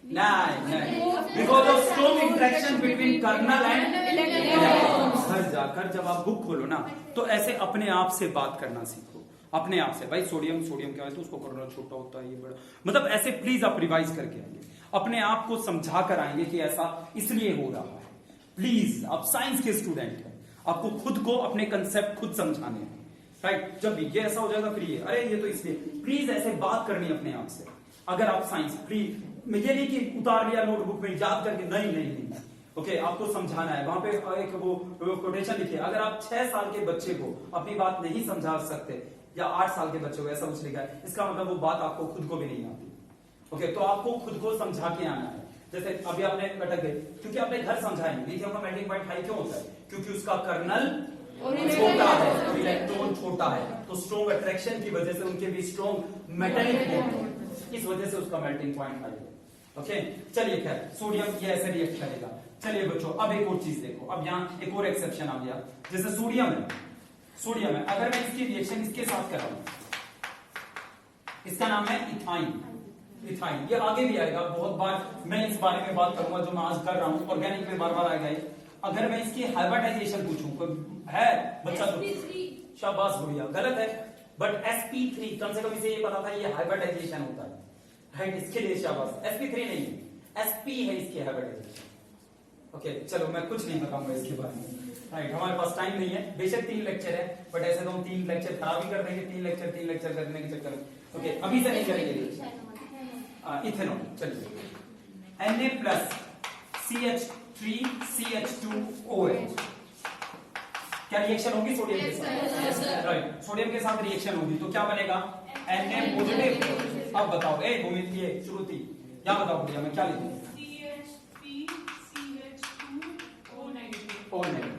नहीं, because of strong interaction between kernel and electron. घर जाकर जब आप बुक खोलो ना तो ऐसे अपने आप से बात करना सीखो, अपने आप से। भाई सोडियम क्या है तो उसको कर्नल छोटा होता है, ये बड़ा, मतलब ऐसे प्लीज आप रिवाइज करके आएंगे, अपने आप को समझा कर आएंगे कि ऐसा इसलिए हो रहा है। प्लीज, आप साइंस के स्टूडेंट हैं, आपको खुद को अपने कंसेप्ट खुद समझाने हैं, राइट। जब ये ऐसा हो जाएगा फिर ये अरे ये तो इसलिए, प्लीज ऐसे बात करनी अपने आप से। अगर आप साइंस प्लीज, ये नहीं कि उतार लिया नोटबुक में याद करके, नहीं। ओके, आपको समझाना है। वहां पे एक वो कोटेशन लिखिए, अगर आप 6 साल के बच्चे को अपनी बात नहीं समझा सकते या 8 साल के बच्चे को, ऐसा कुछ लिखा है, इसका मतलब वो बात आपको खुद को भी नहीं आती। ओके, तो आपको खुद को समझा के आना है। जैसे अभी आपने अटक गए क्योंकि आपने घर समझाया नहीं। लिथियम का मेल्टिंग पॉइंट हाई क्यों होता है? क्योंकि उसका कर्नल छोटा है और इलेक्ट्रॉन छोटा है, तो स्ट्रॉन्ग अट्रैक्शन की वजह से उनके भी स्ट्रॉन्ग मेटालिक बॉन्ड है, इस वजह से उसका मेल्टिंग पॉइंट हाई है। ओके, चलिए खैर, सोडियम ये ऐसे रिएक्ट करेगा। चलिए बच्चों, अब एक और चीज देखो, अब यहाँ एक और एक्सेप्शन आ गया। जैसे सोडियम है, अगर मैं इसकी रिएक्शन इसके साथ कराऊं, इसका नाम है इथाइन। ये आगे भी आएगा, बहुत बार मैं इस बारे में बात करूंगा जो मैं आज कर रहा हूं, ऑर्गेनिक में बार आएगा। अगर मैं इसकी हाइब्रिडाइजेशन पूछूं, है बच्चा तो शाबाश बढ़िया, गलत है, बट sp3 कम से कम इसे ये पता था ये हाइब्रिडाइजेशन होता है, राइट, इसके लिए शाबाश। sp3 नहीं है, sp है इसकी हाइब्रिडाइजेशन। ओके, चलो मैं कुछ नहीं बताऊंगा इसके बारे में, राइट, हमारे पास टाइम नहीं है। बेशक 3 लेक्चर है, बट ऐसे तो हम 3 लेक्चर खराब ही कर देंगे, 3 लेक्चर करने के चक्कर में। ओके, अभी से नहीं करेंगे। इथेनॉल, चलिए, Na+ CH3CH2OH, क्या रिएक्शन होगी सोडियम के साथ? राइट, सोडियम के साथ रिएक्शन होगी तो क्या बनेगा? Na positive. अब बताओ, भूमित ये श्रुति, क्या बताओ भैया, मैं क्या लिखूं? O negative.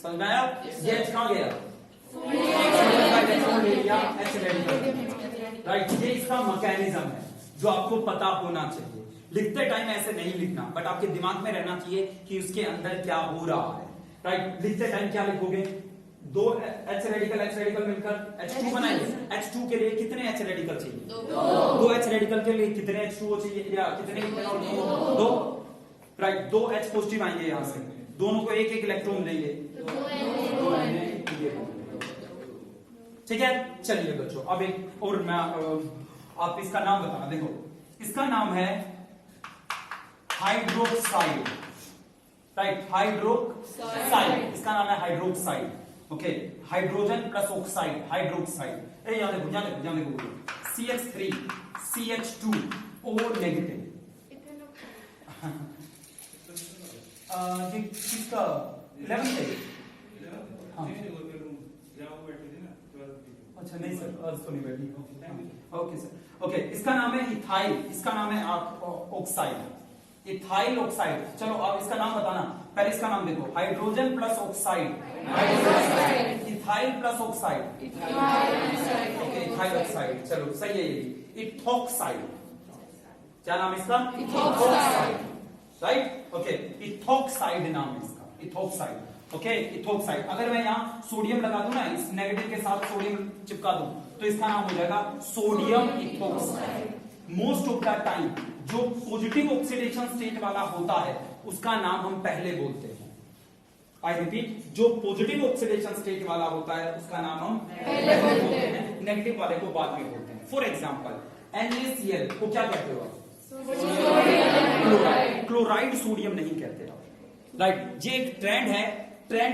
समझ में आया? ये H कहां गया? राइट, ये इसका मैकेनिज्म है जो आपको पता होना चाहिए। लिखते टाइम ऐसे नहीं लिखना, बट आपके दिमाग में रहना चाहिए कि उसके अंदर क्या हो रहा है, राइट। लिखते टाइम क्या लिखोगे? 2 H रेडिकल मिलकर H2 बनाएंगे। H2 के लिए कितने H रेडिकल चाहिए? 2 H रेडिकल के लिए कितने H2O चाहिए, या कितने? 2, राइट। 2 H पॉजिटिव आएंगे, यहां से दोनों को एक इलेक्ट्रॉन देंगे, ठीक है। चलिए बच्चों, अब एक और मैं आप इसका नाम बताना। देखो, इसका नाम है हाइड्रोक्साइड, राइट, हाइड्रोक्साइड, इसका नाम है hydroxide. Okay, hydrogen plus oxide, hydroxide. याद देखो, CH3 CH2O नेगेटिव। ये किसका 11th है? हाँ, अच्छा नहीं सर, आज तो नहीं बैठी। ओके सर, ओके, इसका नाम है इथाइल, इसका नाम है ऑक्साइड, इथाइल ऑक्साइड। चलो अब इसका नाम बताना, पहले इसका नाम देखो, hydrogen plus oxide, ethyl plus oxide, okay, ethyl oxide. चलो सही है, ये इथोक्साइड। क्या नाम है इसका? Ethoxide, right. ओके, इथोक्साइड नाम है इसका, इथोक्साइड। Okay, ethoxide. अगर मैं यहाँ सोडियम लगा दूं ना, इस नेगेटिव के साथ सोडियम चिपका दूं, तो इसका नाम हो जाएगा sodium ethoxide. Most of the time जो पॉजिटिव ऑक्सीडेशन स्टेट वाला होता है उसका नाम हम पहले बोलते हैं। आई रिपीट, जो पॉजिटिव ऑक्सीडेशन स्टेट वाला होता है उसका नाम हम पहले बोलते हैं, नेगेटिव वाले को बाद में बोलते हैं। फॉर एग्जाम्पल, NaCl को क्या कहते हो आप? क्लोराइड सोडियम नहीं कहते आप, राइट। ये एक ट्रेंड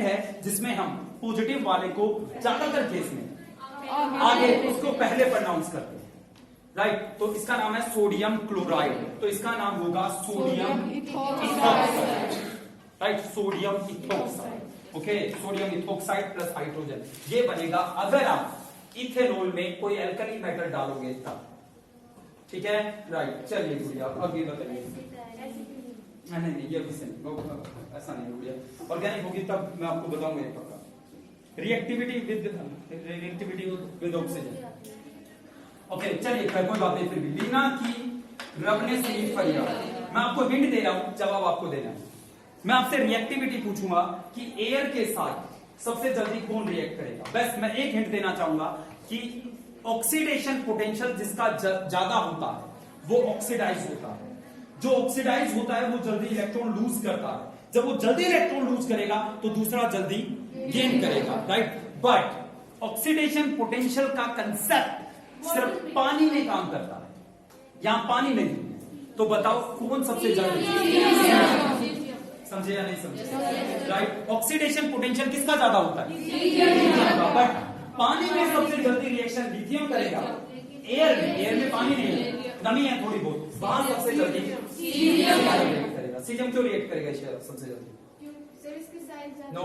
है जिसमें हम पॉजिटिव वाले को ज्यादातर केस में आगे उसको पहले प्रोनाउंस करते हैं, राइट। तो इसका नाम है सोडियम क्लोराइड, तो इसका नाम होगा sodium ethoxide, right, sodium ethoxide. Okay, sodium ethoxide plus hydrogen, ये बनेगा अगर आप इथेनॉल में कोई एल्कली मेटल डालोगे तब, ठीक है, राइट। चलिए गुड़िया, आगे बताइए। नहीं, ये भी नहीं, ऐसा नहीं गुड़िया, ऑर्गेनिक होगी तब मैं आपको बताऊंगा ये पक्का। Reactivity with oxygen. ओके, चलिए कोई बात नहीं, फिर भी बिना की रबने से फरिया। मैं आपको हिंट दे रहा हूं, जवाब आपको देना है। मैं आपसे रिएक्टिविटी पूछूंगा कि एयर के साथ सबसे जल्दी कौन रिएक्ट करेगा। बस मैं एक हिंट देना चाहूंगा कि ऑक्सीडेशन पोटेंशियल जिसका ज्यादा होता है वो ऑक्सीडाइज होता है, जो ऑक्सीडाइज होता है वो जल्दी इलेक्ट्रॉन लूज करता है, जब वो जल्दी इलेक्ट्रॉन लूज करेगा तो दूसरा जल्दी गेन करेगा, राइट। बट ऑक्सीडेशन पोटेंशियल का कंसेप्ट सिर्फ पानी में काम करता है, यहां पानी नहीं है। तो बताओ कौन सबसे जल्दी, समझे या नहीं समझे, राइट। ऑक्सीडेशन पोटेंशियल किसका ज्यादा होता है, बट पानी में सबसे जल्दी रिएक्शन लिथियम करेगा। एयर में पानी नहीं है, नमी है थोड़ी बहुत, वहां सबसे जल्दी सीजियम करेगा। सीजियम क्यों रिएक्ट करेगा सबसे जल्दी, नो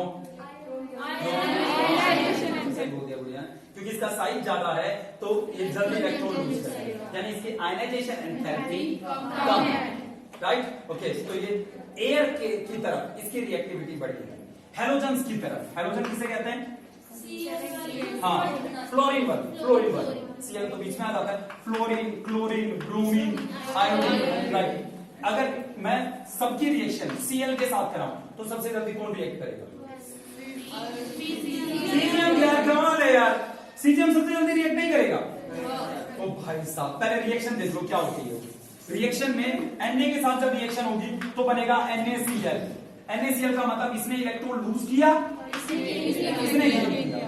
सही बोल दिया बढ़िया, क्योंकि इसका साइज ज्यादा है तो ये जल्दी इलेक्ट्रॉन लूज करेगा, यानी इसकी आयनाइजेशन एंथैल्पी कम है, राइट। ओके, तो ये एयर की तरफ इसकी रिएक्टिविटी बढ़ी है। हैलोजन्स की तरफ, हैलोजन किसे कहते हैं, हाँ फ्लोरीन वन, Cl तो बीच में आ जाता है, fluorine, chlorine, bromine, iodine, right. अगर मैं सबकी रिएक्शन Cl के साथ कराऊं तो सबसे जल्दी कौन रिएक्ट करेगा, सीजियम। यार कमाल है यार, सीजियम सबसे जल्दी रिएक्ट नहीं करेगा। ओ भाई साहब, पहले रिएक्शन देख लो क्या होती है। रिएक्शन में Na के साथ जब रिएक्शन होगी तो बनेगा NaCl। NaCl का मतलब इसने इलेक्ट्रॉन लूज किया, इसने गेन किया,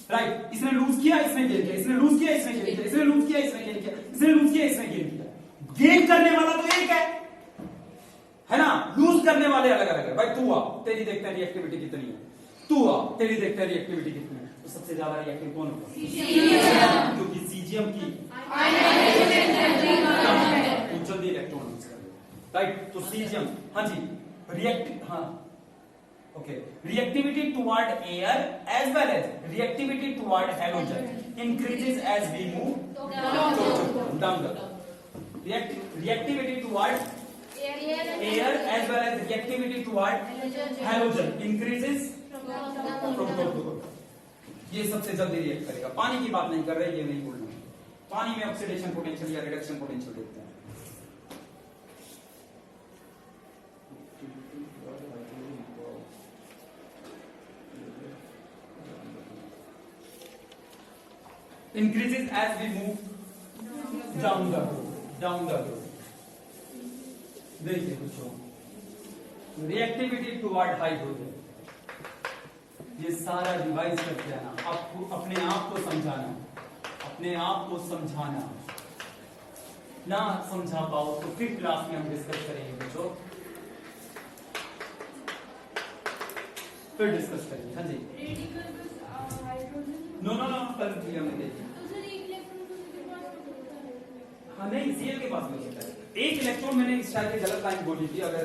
राइट। इसने लूज किया, इसने गेन किया, इसने लूज किया, इसने गेन किया, इसने लूज किया, इसने गेन किया, इसने लूज किया, इसने गेन किया। गेन करने वाला तो एक है ना, लूज करने वाले अलग अलग है। भाई तू आ, तेरी देखते हैं रिएक्टिविटी कितनी है, तू आ, तेरी देखते हैं रिएक्टिविटी कितनी है। तो सबसे ज्यादा रिएक्टिव कौन होगा, क्योंकि सीजियम की जल्दी इलेक्ट्रॉन लूज करेगा, राइट। तो सीजियम, हाँ जी, रिएक्टिव, हाँ okay, reactivity toward air as well as reactivity toward halogen increases as we move down the reactivity toward air as well as reactivity toward halogen increases ये सबसे जल्दी react करेगा। पानी की बात नहीं कर रहे, ये नहीं बोलना। पानी में ऑक्सीडेशन पोटेंशियल या रिडक्शन पोटेंशियल देखते हैं। Increases as we move down the road. देखिए बच्चों, रिएक्टिविटी टुवर्ड हाइड्रोजन, ये सारा रिवाइज करके आना, आपको अपने आप को समझाना, अपने आप को समझाना। ना समझा पाओ तो फिर क्लास में हम डिस्कस करेंगे बच्चों, फिर डिस्कस करेंगे। हाँ जी, नो कल भी हमने देखी। हाँ नहीं, Cl के पास नहीं होता है एक इलेक्ट्रॉन। मैंने शायद गलत लाइन बोली थी, अगर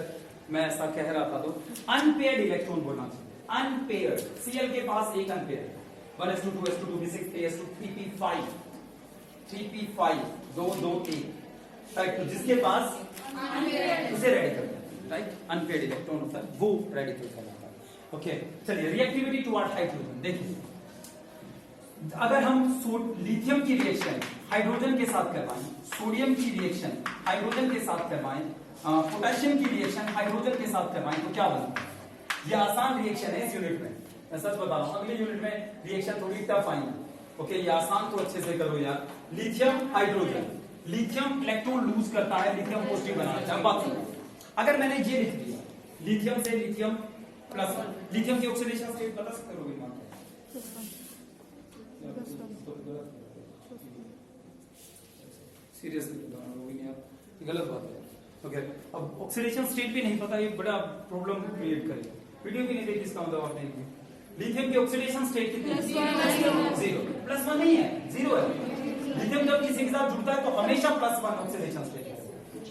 मैं ऐसा कह रहा था तो अनपेयर्ड इलेक्ट्रॉन बोलना चाहिए, अनपेयर्ड। Cl के पास एक unpaired, 1s2 2s2 2p6 3s2 3p5 3p5 2 2 1, right. तो जिसके पास उसे रेडी करता है, राइट, अनपेयर्ड इलेक्ट्रॉन होता है वो रेडी करता है। ओके, चलिए रिएक्टिविटी टुवर्ड हाइड्रोजन देखिए। अगर हम लिथियम की रिएक्शन हाइड्रोजन के साथ करवाएं, सोडियम की रिएक्शन हाइड्रोजन के साथ करवाएं, पोटेशियम की रिएक्शन हाइड्रोजन के साथ करवाएं तो क्या बनता है। ये आसान रिएक्शन है इस यूनिट में, मैं सच बता रहा हूं। अगले यूनिट में रिएक्शन थोड़ी टफ आएगी, ओके। ये आसान तो अच्छे से करो यार। Lithium hydrogen, lithium electron lose करता है, लिथियम पॉजिटिव बनाता है। बात सुनो, अगर मैंने ये लिख दिया लिथियम से लिथियम प्लस, लिथियम की ऑक्सीडेशन स्टेट बता सकते हो सीरियसली गलत बात है, ओके। अब ऑक्सीडेशन स्टेट भी नहीं पता, ये बड़ा प्रॉब्लम क्रिएट करेगा। वीडियो भी नहीं देखी, इसका मतलब आप नहीं। लिथियम की ऑक्सीडेशन स्टेट कितनी है, 0 +1 नहीं है, 0 है। लिथियम जब किसी के साथ जुड़ता है तो हमेशा +1 ऑक्सीडेशन स्टेट है,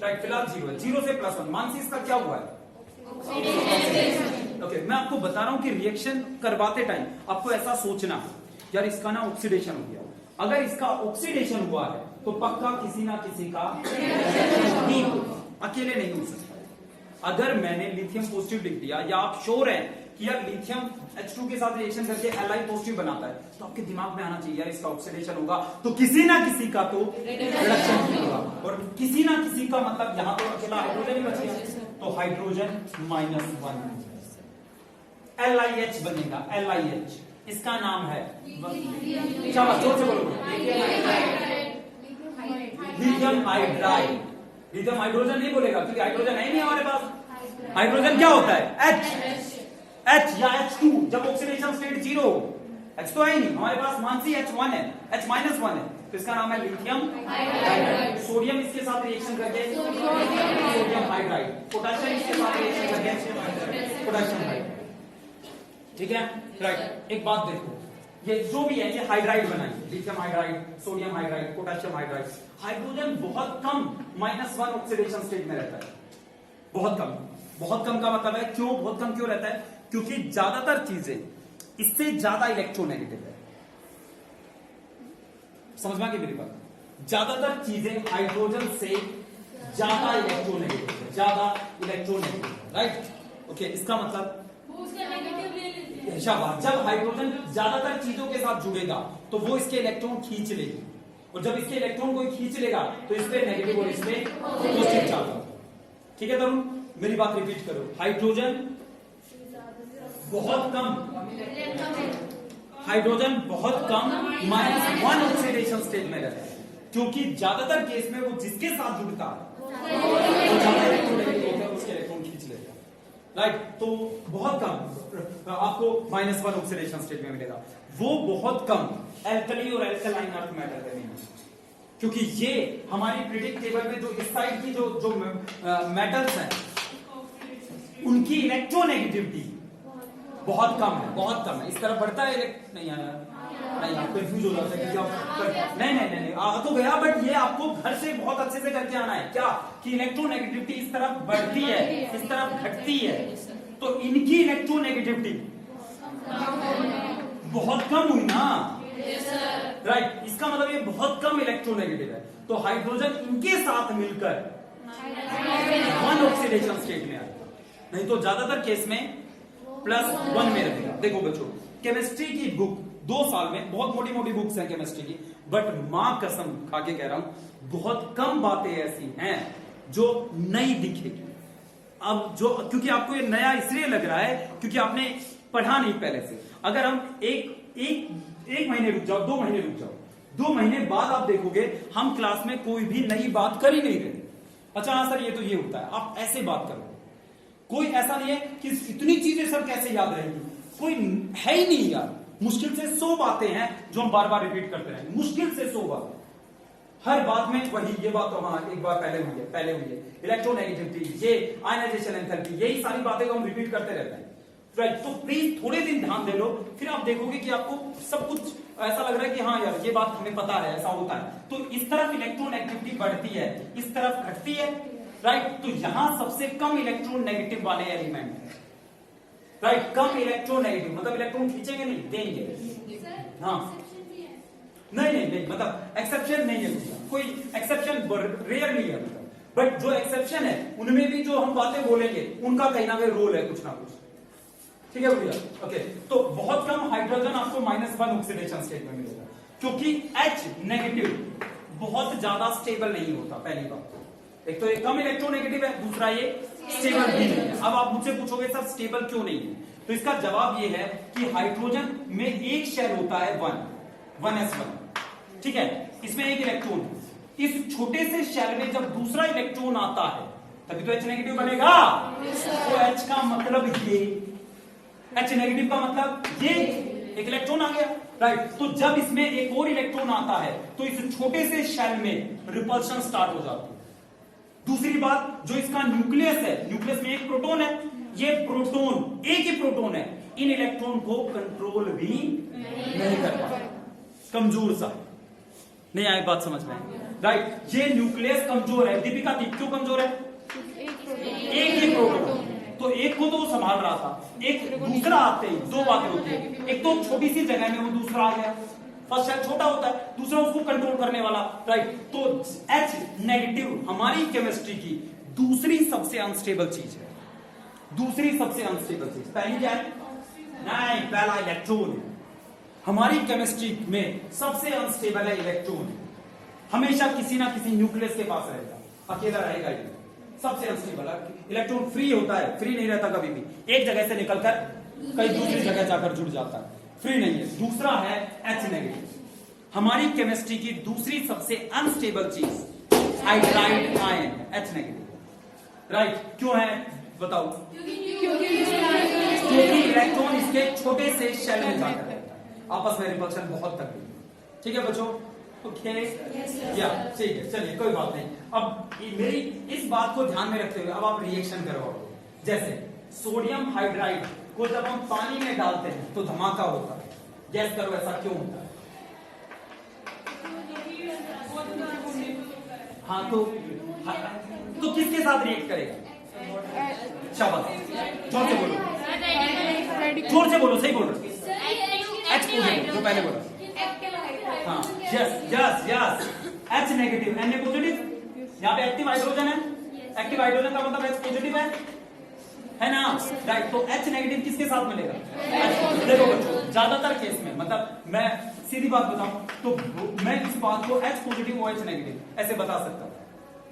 राइट। फिलहाल 0 है, 0 से +1 मान से इसका क्या हुआ है, ओके। मैं आपको बता रहा हूं कि रिएक्शन करवाते टाइम आपको ऐसा सोचना, यार इसका ना ऑक्सीडेशन हो गया। अगर इसका ऑक्सीडेशन हुआ है तो पक्का किसी ना किसी का नहीं होगा, अकेले नहीं हो सकता। अगर मैंने लिथियम पॉजिटिव लिख दिया या आप श्योर हैं कि यार लिथियम H2 के साथ रिएक्शन करके Li पॉजिटिव बनाता है, तो आपके दिमाग में आना चाहिए यार इसका ऑक्सीडेशन होगा तो किसी ना किसी का तो रिडक्शन होगा, और किसी ना किसी का मतलब यहां तो अकेला हाइड्रोजन ही बचेगा, तो हाइड्रोजन -1 LiH बनेगा। LiH इसका नाम है, जोर से बोलो, लिथियम हाइड्राइड। लिथियम हाइड्रोजन नहीं बोलेगा क्योंकि हाइड्रोजन है ही नहीं हमारे पास। हाइड्रोजन क्या होता है? H या H2 जब ऑक्सीडेशन स्टेट 0 हो। H तो है ही नहीं हमारे पास, मानसी H1 है, H-1 है, तो इसका नाम है लिथियम हाइड्राइड। सोडियम इसके साथ रिएक्शन करके सोडियम हाइड्राइड, पोटेशियम इसके साथ रिएक्शन करके पोटेशियम हाइड्राइड। ठीक है, राइट। एक बात देखो, ये जो भी है ये हाइड्राइड बनाएंगे, lithium hydride, sodium hydride, potassium hydride. Hydrogen बहुत कम -1 ऑक्सीडेशन स्टेट में रहता है, बहुत कम। बहुत कम का मतलब है क्यों बहुत कम क्यों रहता है? क्योंकि ज्यादातर चीजें इससे ज्यादा इलेक्ट्रोनेगेटिव है। समझ में आ गई मेरी बात? ज्यादातर चीजें हाइड्रोजन से ज्यादा इलेक्ट्रोनेगेटिव है, ज्यादा इलेक्ट्रोनेगेटिव, राइट? ओके, इसका मतलब शाबाश, जब हाइड्रोजन ज्यादातर चीजों के साथ जुड़ेगा तो वो इसके इलेक्ट्रॉन खींच लेगी, और जब इसके इलेक्ट्रॉन को खींच लेगा तो इस पे नेगेटिव और इस पे पॉजिटिव चार्ज होगा। ठीक है तरुण, मेरी बात रिपीट करो। हाइड्रोजन बहुत कम -1 ऑक्सीडेशन स्टेट में रहता है, क्योंकि ज्यादातर केस में वो जिसके साथ जुड़ता है वो ज्यादा इलेक्ट्रोनेगेटिव होता है, उसके इलेक्ट्रॉन खींच लेगा, राइट? तो बहुत कम आपको -1 ऑक्सीडेशन स्टेट में मिलेगा। वो बहुत कम एल्कली और एल्कलाइन अर्थ मैटर में मिलेगा, क्योंकि ये हमारी पीरियोडिक टेबल में जो इस साइड की जो मेटल्स हैं उनकी इलेक्ट्रोनेगेटिविटी बहुत कम है, बहुत कम है। इस तरफ बढ़ता है नहीं आया, नहीं आप कंफ्यूज हो जाते हैं क्या? नहीं आ तो गया, बट ये आपको घर से बहुत अच्छे से करके आना है क्या, कि इलेक्ट्रोनेगेटिविटी इस तरफ बढ़ती है, इस तरफ घटती है, तो इनकी इलेक्ट्रोनेगेटिविटी बहुत कम हुई ना, राइट? इसका मतलब ये बहुत कम इलेक्ट्रोनेगेटिव है, तो हाइड्रोजन इनके साथ मिलकर 1 ऑक्सीडेशन स्टेट में आएगा, नहीं तो ज्यादातर केस में +1 में रहेगा। देखो बच्चों, केमिस्ट्री की बुक 2 साल में, बहुत मोटी मोटी बुक्स हैं केमिस्ट्री की, बट मां कसम खा के कह रहा हूं बहुत कम बातें ऐसी हैं जो नई दिखेगी। अब जो, क्योंकि आपको ये नया इसलिए लग रहा है क्योंकि आपने पढ़ा नहीं पहले से। अगर हम एक महीने रुक जाओ, 2 महीने रुक जाओ, 2 महीने बाद आप देखोगे हम क्लास में कोई भी नई बात कर ही नहीं रहे। अच्छा हाँ सर ये तो ये होता है, आप ऐसे बात करो, कोई ऐसा नहीं है कि इतनी चीजें सर कैसे याद रहेंगी, कोई है ही नहीं यार। मुश्किल से 100 बातें हैं जो हम बार बार रिपीट करते रहेंगे, मुश्किल से 100 बातें, हर बात में वही, ये बात तो हाँ एक बार पहले हुई है, इलेक्ट्रोनेगेटिविटी, ये आयनाइजेशन एंथैल्पी, यही सारी बातें को हम रिपीट करते रहते हैं, राइट? तो प्लीज थोड़े दिन ध्यान दे लो, फिर आप देखोगे कि आपको सब कुछ ऐसा लग रहा है कि हाँ यार ये बात हमें पता है, ऐसा होता है। तो इस तरफ इलेक्ट्रोनेगेटिविटी बढ़ती है, इस तरफ घटती है, राइट? तो यहां सबसे कम इलेक्ट्रॉन नेगेटिव वाले एलिमेंट है, राइट? कम इलेक्ट्रॉन नेगेटिव मतलब इलेक्ट्रॉन खींचेंगे नहीं, देंगे। हाँ नहीं मतलब एक्सेप्शन नहीं है, कोई एक्सेप्शन रेयर नहीं है, मतलब बट जो एक्सेप्शन है उनमें भी जो हम बातें बोलेंगे उनका कहीं ना कहीं रोल है कुछ ना कुछ। ठीक है भैया, ओके। तो बहुत कम हाइड्रोजन आपको -1 ऑक्सीडेशन स्टेट में मिलेगा, क्योंकि H नेगेटिव बहुत ज्यादा स्टेबल नहीं होता। पहली बात, एक तो ये कम इलेक्ट्रोनेगेटिव है, दूसरा ये स्टेबल भी नहीं है। अब आप मुझसे पूछोगे सर स्टेबल क्यों नहीं है, तो इसका जवाब ये है कि हाइड्रोजन में एक शेल होता है 1s1, ठीक है? इसमें एक इलेक्ट्रॉन है, इस छोटे से शेल में जब दूसरा इलेक्ट्रॉन आता है तभी तो H नेगेटिव बनेगा। तो H का मतलब ये, H नेगेटिव का मतलब ये, एक इलेक्ट्रॉन आ गया, राइट? तो जब इसमें एक और इलेक्ट्रॉन आता है तो इस छोटे से शेल में रिपल्शन स्टार्ट हो जाती है। दूसरी बात, जो इसका न्यूक्लियस है, न्यूक्लियस में एक प्रोटॉन है, ये प्रोटॉन, एक ही प्रोटॉन है, इन इलेक्ट्रॉन को कंट्रोल भी नहीं कर पाता, कमजोर सा। नहीं आई बात समझ में, राइट? ये न्यूक्लियस कमजोर है। दीपिका दी क्यों कमजोर है? एक ही प्रोटॉन, तो एक को तो वो संभाल रहा था, एक दूसरा आते ही 2 बातें होती है, एक तो छोटी सी जगह में वो दूसरा आ गया, फर्स्ट शेल छोटा होता है, दूसरा उसको कंट्रोल करने वाला, राइट? तो H नेगेटिव हमारी केमिस्ट्री की दूसरी सबसे अनस्टेबल चीज है, दूसरी सबसे अनस्टेबल चीज। पहली क्या है? नहीं, पहला इलेक्ट्रॉन है। हमारी केमिस्ट्री में सबसे अनस्टेबल है इलेक्ट्रॉन, हमेशा किसी ना किसी न्यूक्लियस के पास रहेगा, अकेला रहेगा ही, सबसे अनस्टेबल है। इलेक्ट्रॉन फ्री होता है, फ्री नहीं रहता कभी भी, एक जगह से निकलकर कहीं दूसरी जगह जाकर जुड़ जाता है, फ्री नहीं है। दूसरा है H नेगेटिव, हमारी केमिस्ट्री की दूसरी सबसे अनस्टेबल चीज hydride ion H negative, right. क्यों है बताओ? क्योंकि इलेक्ट्रॉन इसके छोटे से शेल में जाकर रहता है, आपस में रिपल्शन बहुत तकलीफ। ठीक है बच्चों, ओके या ठीक है, चलिए कोई बात नहीं। अब मेरी इस बात को ध्यान में रखते हुए अब आप रिएक्शन करवाओगे। जैसे सोडियम हाइड्राइड को जब हम पानी में डालते हैं तो धमाका होता है, गैस करो ऐसा क्यों होता है? हाँ तो किसके साथ रिएक्ट करेगा? शाबाश, जोर से बोलो, जोर से बोलो, सही बोल रहे हो। H पॉजिटिव जो पहले बोला, हाँ yes yes yes, H negative Na positive, यहाँ पे एक्टिव हाइड्रोजन है, एक्टिव हाइड्रोजन का मतलब H पॉजिटिव है ना, राइट। तो H नेगेटिव किसके साथ मिलेगा? देखो बच्चों, ज्यादातर केस में, मतलब मैं सीधी बात बताऊं तो मैं इस बात को H पॉजिटिव OH नेगेटिव ऐसे बता सकता हूं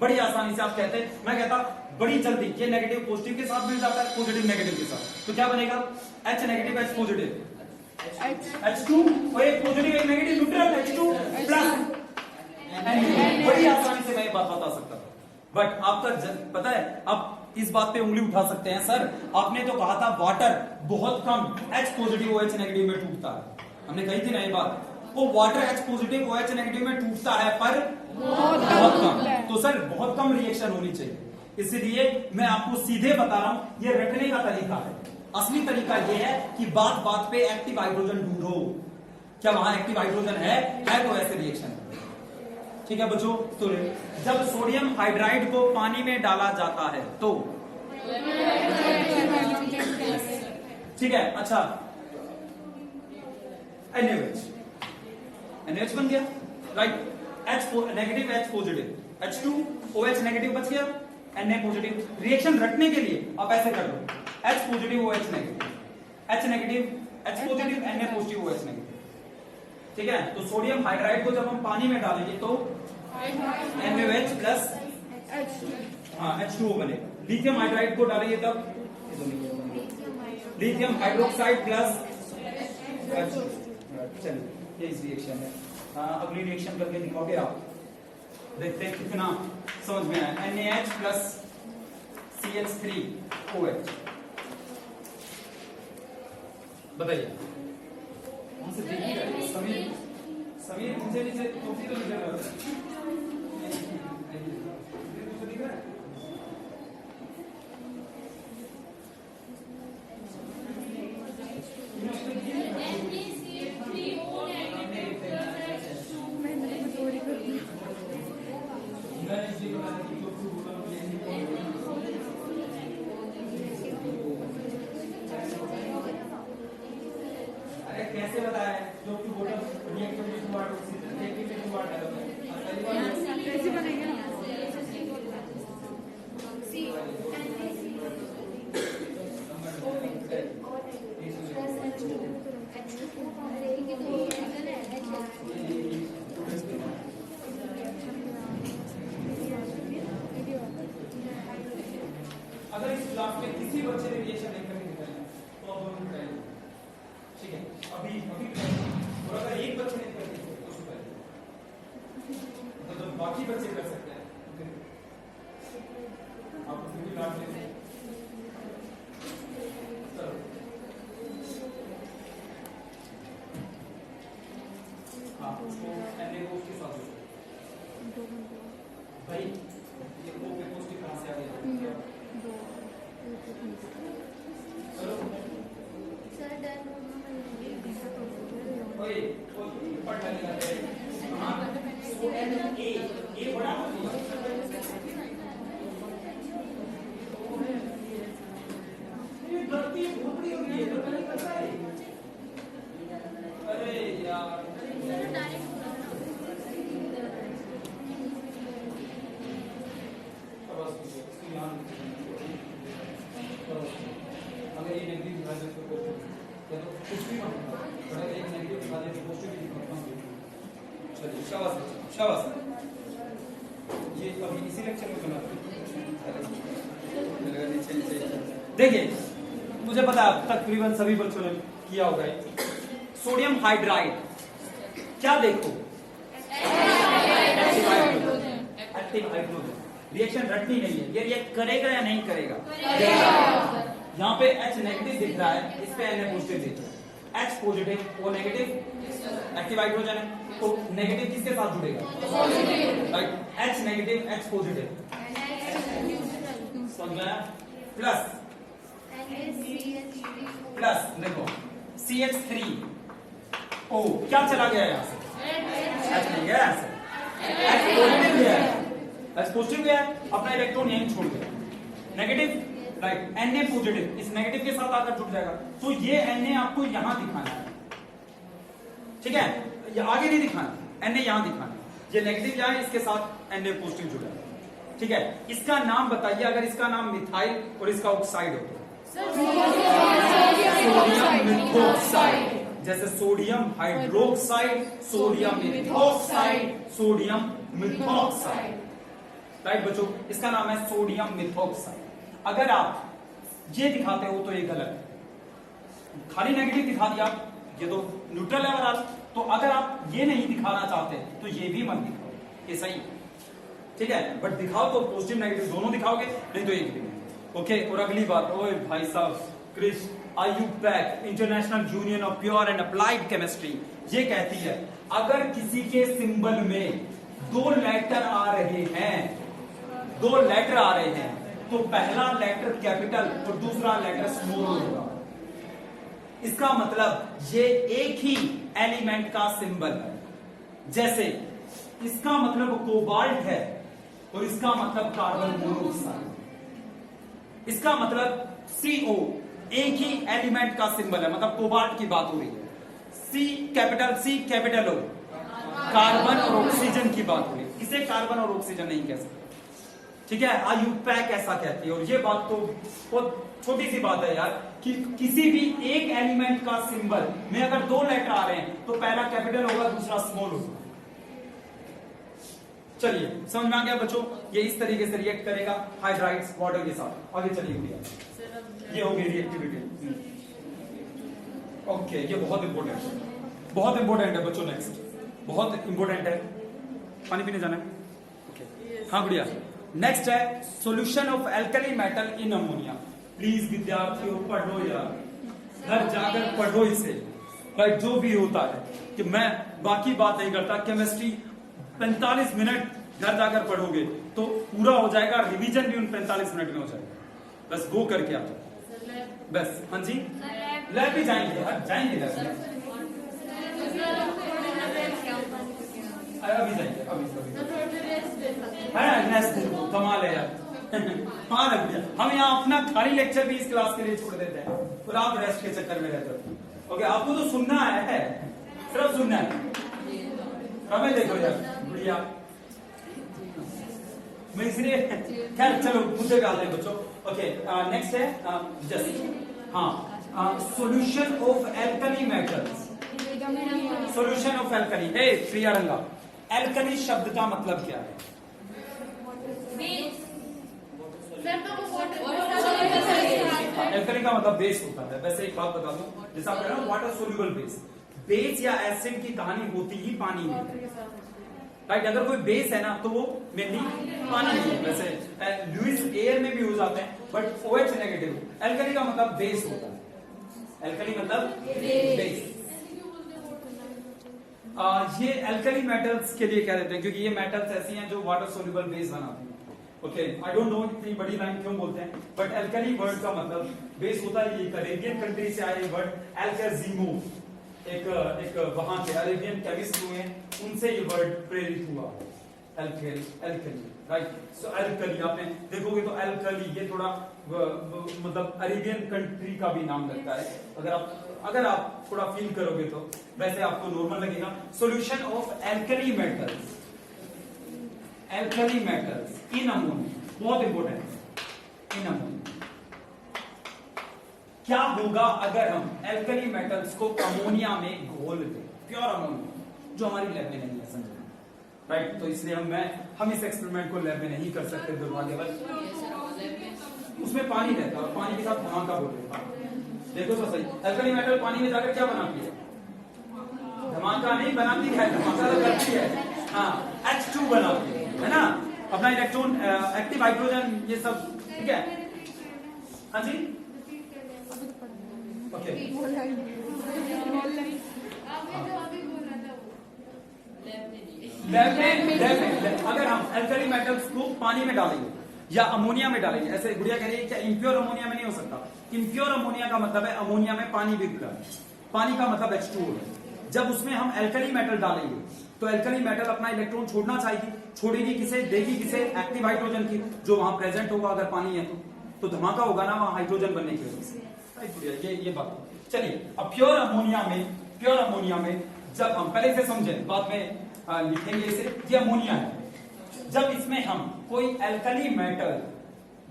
बड़ी आसानी से। आप कहते हैं, मैं कहता बड़ी जल्दी ये नेगेटिव पॉजिटिव के साथ मिल जाता है, पॉजिटिव नेगेटिव के साथ, तो क्या बनेगा? H negative H positive H2, और एक पॉजिटिव एक नेगेटिव न्यूट्रल H2 प्लस। बड़ी आसानी से मैं ये बात बता सकता था, बट आपका पता है आप इस बात पे उंगली उठा सकते हैं, सर आपने तो कहा था वाटर बहुत कम H पॉजिटिव OH नेगेटिव में टूटता है, हमने कही थी ना ये बात। वो water H positive OH negative में टूटता है पर बहुत कम, तो सर बहुत कम रिएक्शन होनी चाहिए। इसलिए मैं आपको सीधे बता रहा हूं, ये रखने का तरीका है। असली तरीका ये है कि बात बात पे एक्टिव हाइड्रोजन ढूंढो, क्या वहां एक्टिव हाइड्रोजन है तो ऐसे रिएक्शन। ठीक है बच्चों, तो जब सोडियम हाइड्राइड को पानी में डाला जाता है तो ठीक है, अच्छा NaOH बन गया, right. H negative H positive H2 OH negative बच गया, Na पॉजिटिव। रिएक्शन रखने के लिए आप ऐसे कर लो, H positive OH negative, H negative H positive Na positive OH negative. ठीक है, तो सोडियम हाइड्राइड को जब हम पानी में डालेंगे तो NaOH प्लस H2O बनेगा। लिथियम हाइड्राइड को डालेंगे तब लिथियम हाइड्रोक्साइड प्लस। चलिए ये इस रिएक्शन है, अगली रिएक्शन करके दिखाओगे आप, देखते हैं कितना समझ में आया। NaH प्लस CH3OH, बताइए वहां से देखिए समीर, समीर नीचे नीचे टोपी तो निकल रहा है, दिख रहा है? कैसे बताया जो कि बोतल रिएक्ट करने के बाद ऑक्सीजन लेके के बाद कैसे बनेगा ना अगर इस क्लास में किसी बच्चे ने रिएक्शन नहीं करके दिखाया तो अब हम बताएंगे, ठीक है। अभी और अगर एक बच्चे ने कर दिया तो उसको करेंगे, तो बाकी बच्चे कर सकते हैं, आप फिर भी लाभ लेते हैं। चलो हाँ, उसको एनए को उसके साथ भाई ये को पे पोस्ट कहां से आ गया? चलो सर डन ओए पढ़ लेगा हां सो एन ए बड़ा ये गलती बहुत बड़ी हो गई है, तो मैंने पता है। अरे यार अगर ये नेगेटिव दिखा दे तो कुछ भी मत अगर एक नेगेटिव दिखा दे तो पॉजिटिव दिखाता हूं। चलिए शाबाश शाबाश, ये अभी इसी लेक्चर में बना देखिए, मुझे पता है तकरीबन सभी बच्चों ने किया होगा। सोडियम हाइड्राइड क्या देखो H एक्टिव हाइड्रोजन। रिएक्शन रटनी नहीं है, ये रिएक्ट करेगा या नहीं करेगा? यहाँ पे H नेगेटिव दिख रहा है, इस पे Na पॉजिटिव दिख रहा है। H positive, O negative, active hydrogen है, तो नेगेटिव किसके साथ जुड़ेगा? Right, H negative, H positive, समझ में आया? प्लस प्लस देखो CH3O क्या चला गया यहाँ से? H नहीं गया यहाँ से, H पॉजिटिव गया है, H पॉजिटिव गया है, अपना इलेक्ट्रॉन यहीं छोड़ गया। नेगेटिव, राइट, Na पॉजिटिव इस नेगेटिव के साथ आकर जुड़ जाएगा, तो ये Na आपको यहां दिखाना है, ठीक है? ये आगे नहीं दिखाना, Na यहां दिखाना है। ये नेगेटिव यहाँ है, इसके साथ Na पॉजिटिव जुड़ा है, ठीक है? इसका नाम बताइए, अगर इसका नाम मिथाइल और इसका ऑक्साइड हो तो? Sodium methoxide. जैसे sodium hydroxide, sodium methoxide, sodium methoxide, right बच्चों, इसका नाम है सोडियम मिथॉक्साइड। अगर आप ये दिखाते हो तो ये गलत है, खाली नेगेटिव दिखा दिया, ये तो न्यूट्रल है बराबर। तो अगर आप ये नहीं दिखाना चाहते तो ये भी मत दिखाओ, ये सही, ठीक है? बट दिखाओ तो पॉजिटिव नेगेटिव दोनों दिखाओगे, नहीं तो एक भी नहीं। ओके, और अगली बात, ओए भाई साहब, क्रिस IUPAC international union of pure and applied chemistry ये कहती है अगर किसी के सिंबल में दो लेटर आ रहे हैं, दो लेटर आ रहे हैं, तो पहला लेटर कैपिटल और दूसरा लेटर स्मॉल होगा। इसका मतलब ये एक ही एलिमेंट का सिंबल है। जैसे इसका मतलब कोबाल्ट है और इसका मतलब कार्बन मोनोऑक्साइड, इसका मतलब CO एक ही एलिमेंट का सिंबल है, मतलब कोबाल्ट की बात हो रही है। C कैपिटल O कार्बन और ऑक्सीजन की बात हो रही है, इसे कार्बन और ऑक्सीजन नहीं कह सकते, ठीक है? IUPAC ऐसा कहती है। और ये बात तो बहुत छोटी सी बात है यार, कि किसी भी एक एलिमेंट का सिंबल में अगर दो लेटर आ रहे हैं तो पहला कैपिटल होगा, दूसरा स्मॉल होगा। चलिए, समझ में आ गया बच्चों? ये इस तरीके से रिएक्ट करेगा हाइड्राइड्स वाटर के साथ। आगे चलिए भैया, ये हो गई रिएक्टिविटी। ओके, ये बहुत इंपॉर्टेंट है, बहुत इंपॉर्टेंट है बच्चों। नेक्स्ट बहुत इंपॉर्टेंट है, पानी पीने जाना है। ओके, हाँ बढ़िया। नेक्स्ट है solution of alkali metal in ammonia. Please विद्यार्थियों पढ़ो यार, घर जाकर पढ़ो इसे, भाई जो भी होता है, कि मैं बाकी बात नहीं करता, केमिस्ट्री 45 मिनट घर जाकर पढ़ोगे तो पूरा हो जाएगा, रिवीजन भी उन 45 मिनट में हो जाएगा। बस गो करके आ जाओ बस। हाँ जी, लैब भी जाएंगे यार, जाएंगे लैब में, अभी जाएंगे, अभी कमाल है यार। हाँ लग गया, हम यहाँ अपना खाली लेक्चर भी इस क्लास के लिए छोड़ देते हैं और आप रेस्ट के चक्कर में रहते हो। ओके, आपको तो सुनना है, सिर्फ सुनना है। हमें देखो यार बढ़िया, मैं इसलिए खैर चलो मुद्दे पे आते हैं बच्चों। ओके, नेक्स्ट है जस्ट हाँ, solution of alkali metals. Solution of alkali, hey Priya Ranga, alkali शब्द का मतलब क्या है? एल्कली का मतलब बेस होता है। वैसे एक बात बता दूं, जैसा आप कह रहे हो वाटर सोल्यूबल बेस, बेस या एसिड की कहानी होती ही पानी में, राइट? अगर कोई बेस है ना तो वो मेनली पानी में है। वैसे लुइस एयर में भी हो जाते हैं, बट OH नेगेटिव। एल्कली का मतलब बेस होता है, एल्कली मतलब बेस। ये एल्कली मेटल्स के लिए कह देते हैं, क्योंकि ये मेटल्स ऐसी हैं जो वाटर सोल्यूबल बेस बनाती हैं। ओके, आई डोंट नो इतनी बड़ी लाइन क्यों बोलते हैं, बट एल्कली वर्ड का मतलब बेस होता है। ये अरेबियन कंट्री से आए वर्ड एल्केजीमो, एक वहां के अरेबियन केमिस्ट हुए, उनसे ये वर्ड प्रेरित हुआ, एल्कली, राइट? सो एल्कली आपने देखोगे तो एल्कली ये थोड़ा मतलब अरेबियन कंट्री का भी नाम लगता है। अगर आप थोड़ा फील करोगे तो वैसे आपको नॉर्मल लगेगा। Solution of alkali metals, alkali metals in ammonia, बहुत इंपॉर्टेंट है, इन अमोनिया। क्या होगा अगर हम एल्कली मेटल्स को अमोनिया में घोल दें, प्योर अमोनिया, जो हमारी लैब में नहीं है, समझ, राइट? तो इसलिए हम इस एक्सपेरिमेंट को लैब में नहीं कर सकते दुर्भाग्यवश। उसमें पानी रहता है और पानी के साथ धमाका बोल रहे हैं। देखो तो सही, एल्कली मेटल पानी में जाकर क्या बनाती है? धमाका नहीं बनाती है, धमाका तो करती है, हाँ, H2 बनाती है ना? अपना इलेक्ट्रॉन एक्टिव हाइड्रोजन ये सब ठीक है। हाँ जी ओके अगर हम अल्कली मेटल्स को पानी में डालेंगे या अमोनिया में डालेंगे, ऐसे गुड़िया कह रही है क्या इम्प्योर अमोनिया में नहीं हो सकता। इम्प्योर अमोनिया का मतलब है अमोनिया में पानी भी घुला है, पानी का मतलब H2O है। जब उसमें हम अल्कली मेटल डालेंगे तो अल्कली मेटल अपना इलेक्ट्रॉन छोड़ना चाहेगी, छोड़ेगी किसे, देगी किसे, एक्टिव हाइड्रोजन की, जो वहां प्रेजेंट होगा अगर पानी है तो धमाका होगा ना वहां हाइड्रोजन बनने की वजह से। ये बात। चलिए अब प्योर अमोनिया में जब हम पहले से समझे बाद में लिखेंगे इसे, ये अमोनिया है। जब इसमें हम कोई अल्कली मेटल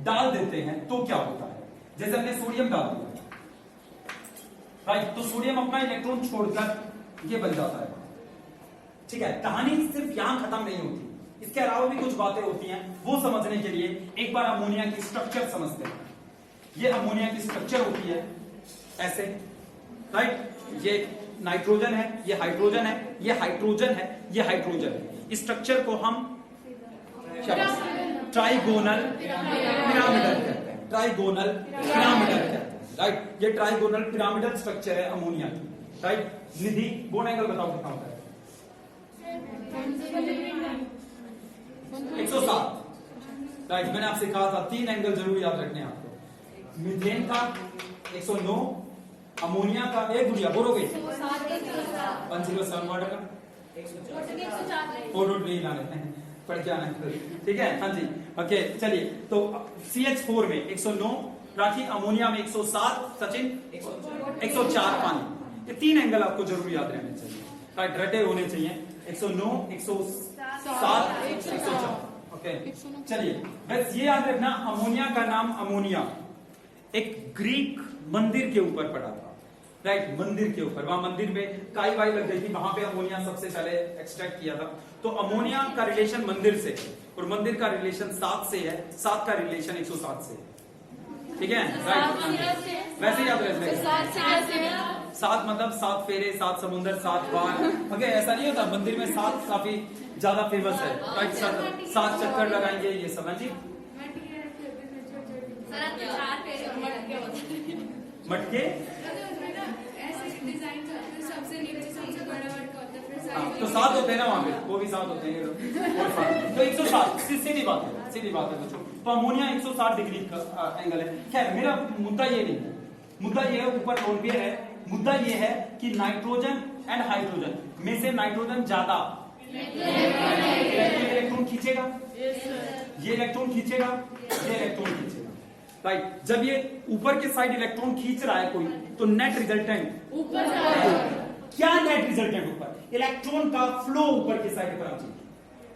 डाल देते हैं तो क्या होता है, जैसे हमने सोडियम डाल दिया, राइट, तो सोडियम अपना इलेक्ट्रॉन छोड़कर ये बन जाता है, ठीक है। कहानी सिर्फ यहां खत्म नहीं होती, इसके अलावा भी कुछ बातें होती हैं, वो समझने के लिए एक बार अमोनिया की स्ट्रक्चर समझते हैं। ये अमोनिया की स्ट्रक्चर होती है ऐसे, राइट, ये नाइट्रोजन है, ये हाइड्रोजन है, ये हाइड्रोजन है, ये हाइड्रोजन है। इस स्ट्रक्चर को हम ट्राइगोनल पिरामिडल कहते हैं, ट्राइगोनल पिरामिडल कहते हैं, राइट। ये ट्राइगोनल पिरामिडल स्ट्रक्चर है अमोनिया की, राइट। निधि बोन एंगल बताओ कितना होता है? 107, राइट। मैंने आपसे कहा था 3 एंगल जरूर याद रखने हैं आपको। मीथेन का 109, अमोनिया का एक गुड़िया बोलोगे 107 वाटर का 4 नहीं लाने पड़ के आना, ठीक है। हाँ जी ओके चलिए, तो CH4 में 109 राखी, अमोनिया में 107, सचिन 104 पानी। ये 3 एंगल आपको जरूर याद रहने चाहिए, राइट, रटे होने चाहिए। 109, 107, 104, ओके। चलिए बस ये याद रखना, अमोनिया का नाम अमोनिया एक ग्रीक मंदिर के ऊपर पड़ा था, राइट, मंदिर के ऊपर। वहां मंदिर में काई वाई लग गई थी, वहां पे अमोनिया सबसे पहले एक्सट्रैक्ट किया था। तो अमोनिया का रिलेशन मंदिर से और मंदिर का रिलेशन 7 से है, 7 का रिलेशन 107 से, ठीक है, राइट। वैसे याद रखना, 7 मतलब 7 फेरे, 7 समुंदर, 7 बार, ओके। ऐसा नहीं होता, मंदिर में 7 काफी ज्यादा फेमस है, राइट। 7 चक्कर लगाएंगे ये सब, जी। मटके तो 7 होते हैं ना वहां पे, वो भी 7 होते हैं, तो 107 सीधी बात है बच्चों। तो अमोनिया 107 डिग्री का एंगल है। खैर मेरा मुद्दा ये नहीं है, मुद्दा ये है, ऊपर लोन भी है, मुद्दा ये है कि नाइट्रोजन एंड हाइड्रोजन में से नाइट्रोजन ज्यादा इलेक्ट्रॉन खींचेगा, ये इलेक्ट्रॉन खींचेगा, ये इलेक्ट्रॉन खींचेगा, राइट। जब ये ऊपर के साइड इलेक्ट्रॉन खींच रहा है कोई, तो नेट रिजल्टेंट ऊपर, क्या नेट रिजल्टेंट ऊपर, इलेक्ट्रॉन का फ्लो ऊपर की साइड पर आ चाहिए।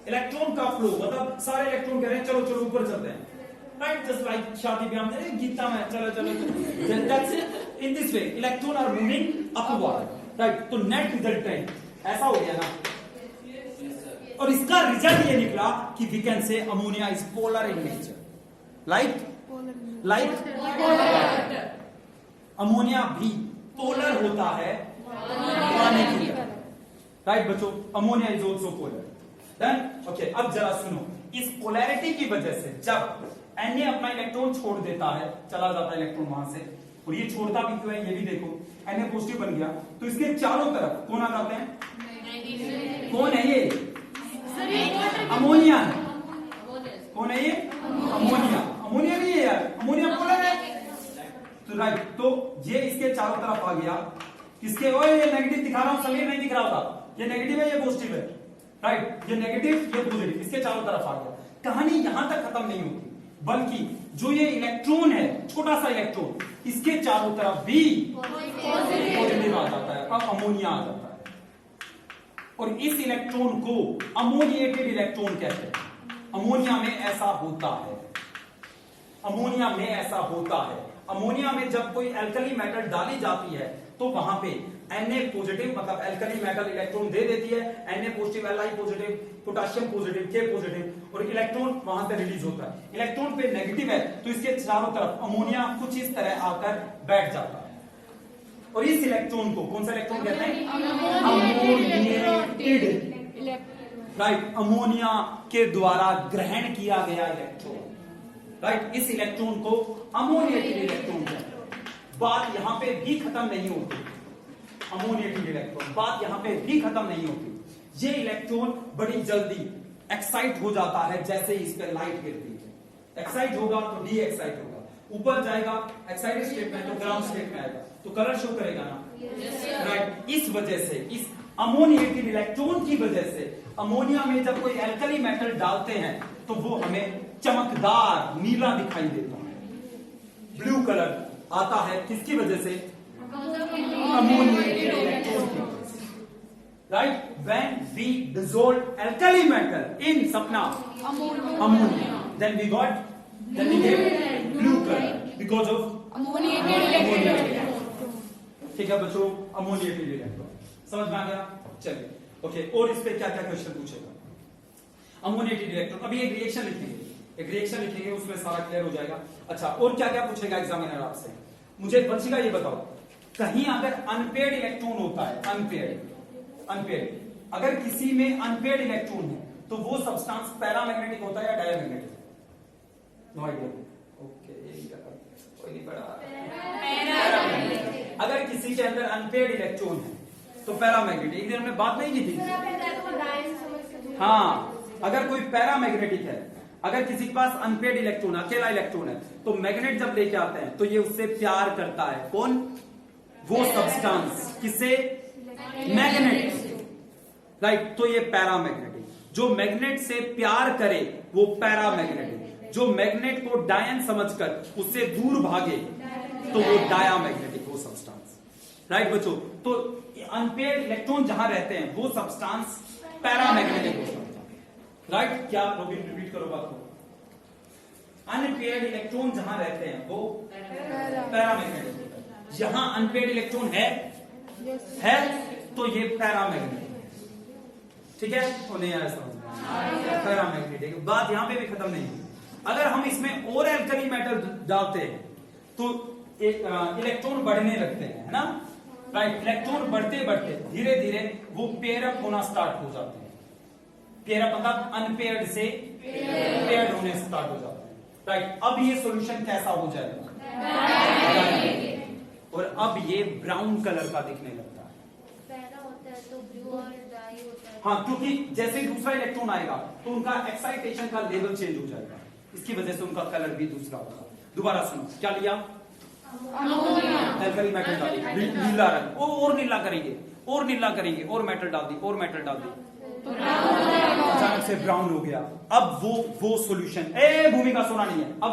इलेक्ट्रॉन का फ्लो मतलब सारे इलेक्ट्रॉन कह रहे हैं चलो चलो ऊपर चलते हैं, राइट, जस्ट लाइक शादी ब्याह में गीता में चलो चलो that's it. In this way electron are moving upward, right. तो नेट रिजल्टेंट ऐसा हो गया ना, और इसका रिजल्ट ये निकला कि we can say ammonia is polar in nature, like ammonia भी पोलर होता है पानी की तरह, राइट बच्चों। Ammonia is also polar, done, okay. अब जरा सुनो, इस पोलैरिटी की वजह से जब Na अपना इलेक्ट्रॉन छोड़ देता है, चला जाता है इलेक्ट्रॉन वहां से, और ये छोड़ता भी क्यों है ये भी देखो, Na पॉजिटिव बन गया तो इसके चारों तरफ कौन आ जाते हैं, कौन है ये, अमोनिया। कौन है ये, अमोनिया नहीं है यार, अमोनिया पोलर है, तो राइट। तो ये इसके चारों तरफ आ गया, किसके, ओए ये नेगेटिव दिखा रहा हूं, समीर नहीं दिख रहा होता, ये नेगेटिव है ये पॉजिटिव है, राइट, ये नेगेटिव ये पॉजिटिव, इसके चारों तरफ आ गया। कहानी यहां तक खत्म नहीं होती, बल्कि जो ये इलेक्ट्रॉन है, छोटा सा इलेक्ट्रॉन, इसके चारों तरफ भी पॉजिटिव आ जाता है, अब अमोनिया आ जाता है, और इस इलेक्ट्रॉन को अमोनिएटेड इलेक्ट्रॉन कहते हैं। अमोनिया में ऐसा होता है, अमोनिया में ऐसा होता है। अमोनिया में जब कोई अल्कली मेटल डाली जाती है तो वहां पे Na पॉजिटिव मतलब अल्कली मेटल इलेक्ट्रॉन दे देती है, Na positive, Li positive, potassium positive, K positive, और इलेक्ट्रॉन वहां से रिलीज होता है। इलेक्ट्रॉन पे नेगेटिव है तो इसके चारों तरफ अमोनिया कुछ इस तरह आकर बैठ जाता है, और इस इलेक्ट्रॉन को कौन सा इलेक्ट्रॉन कहते हैं, अमोनिएटेड राइट, अमोनिया के द्वारा ग्रहण किया गया इलेक्ट्रॉन, राइट, इस इलेक्ट्रॉन को अमोनिएटेड इलेक्ट्रॉन कहते हैं। बात यहां पे भी खत्म नहीं होती, अमोनिएटेड इलेक्ट्रॉन, बात यहां पे भी खत्म नहीं होती। ये इलेक्ट्रॉन बड़ी जल्दी एक्साइट हो जाता है जैसे इस पे लाइट गिरती है। एक्साइट होगा तो डी एक्साइट होगा, ऊपर जाएगा एक्साइटेड स्टेट में तो ग्राउंड स्टेट में आएगा, तो कलर शो करेगा ना, राइट। इस वजह से, इस अमोनिएटेड इलेक्ट्रॉन की वजह से अमोनिया में जब कोई एल्कली मेटल डालते हैं तो वो हमें चमकदार नीला दिखाई देता है, ब्लू कलर आता है। किसकी वजह से? अमोनिएटेड इलेक्ट्रॉन की वजह से, right. When we dissolve alkali metal in सपना ammonia, then we get blue color because of ammoniated electron. ठीक है बच्चों, अमोनिएटेड इलेक्ट्रॉन समझ में आ गया? चलिए ओके, और इस पे क्या क्या क्वेश्चन पूछेगा? अमोनिएटेड इलेक्ट्रॉन, अभी एक रिएक्शन लिखेंगे, एक रिएक्शन लिखेंगे, उसमें सारा क्लियर हो जाएगा। अच्छा, और क्या क्या पूछेगा एग्जामिनर आपसे? मुझे बच्चेगा ये बताओ, कहीं अगर अनपेयर्ड इलेक्ट्रॉन होता है, अनपेयर्ड, अगर किसी में अनपेयर्ड इलेक्ट्रॉन है तो वो सब्सटेंस पैरामैग्नेटिक होता है या डायमैग्नेटिक? नो आइडिया, ओके, कोई नहीं पढ़ा। अगर किसी के अंदर अनपेयर्ड इलेक्ट्रॉन है तो पैरामैग्नेटिक, एक दिन हमने बात नहीं की थी। हाँ, अगर कोई पैरामैग्नेटिक है, अगर किसी के पास अनपेयर्ड इलेक्ट्रॉन, अकेला इलेक्ट्रॉन है, तो मैग्नेट जब लेके आते हैं तो ये उससे प्यार करता है। कौन? वो सब्सटेंस, किसे? Magnet, right. तो ये पैरामैग्नेटिक, जो मैग्नेट से प्यार करे वो पैरामैग्नेटिक, जो मैग्नेट को डायन समझकर उससे दूर भागे तो वो डायामैग्नेटिक, वो सब्सटेंस, राइट बच्चों। तो अनपेयर्ड इलेक्ट्रॉन जहां रहते हैं वो सब्सटेंस पैरामैग्नेटिक होता है, राइट। क्या रिपीट करो बात को? अनपेयर्ड इलेक्ट्रॉन जहां रहते हैं वो पैरामैग्नेटिक होता है। जहां अनपेयर्ड इलेक्ट्रॉन है तो ये पैरामैग्नेटिक, ठीक है? तो नहीं आया समझ में? पैरामैग्नेटिक। बात यहां पे भी खत्म नहीं हुई। अगर हम इसमें और एल्कली मेटल डालते हैं तो इलेक्ट्रॉन बढ़ने लगते हैं, है ना, राइट। इलेक्ट्रॉन बढ़ते बढ़ते धीरे धीरे वो पेयर अप होना स्टार्ट हो जाते हैं। पेयर अप मतलब अनपेयर्ड से पेयर्ड होने स्टार्ट हो जाते हैं, राइट। अब ये सॉल्यूशन कैसा हो जाएगा? और अब ये ब्राउन कलर का दिखने लगता है। तो ब्लू और डाई होता है। हाँ, क्योंकि जैसे ही दूसरा इलेक्ट्रॉन आएगा तो उनका एक्साइटेशन का लेवल चेंज हो जाएगा, इसकी वजह से उनका कलर भी दूसरा होगा। दोबारा सुनो, क्या लिया? एल्कली मेटल डाल दी, नीला रंग, और नीला करेंगे, और नीला करेंगे, और मेटल डाल दी, और मेटल डाल दी, अचानक से ब्राउन हो गया। अब वो सॉल्यूशन, भूमिका सोना नहीं है अब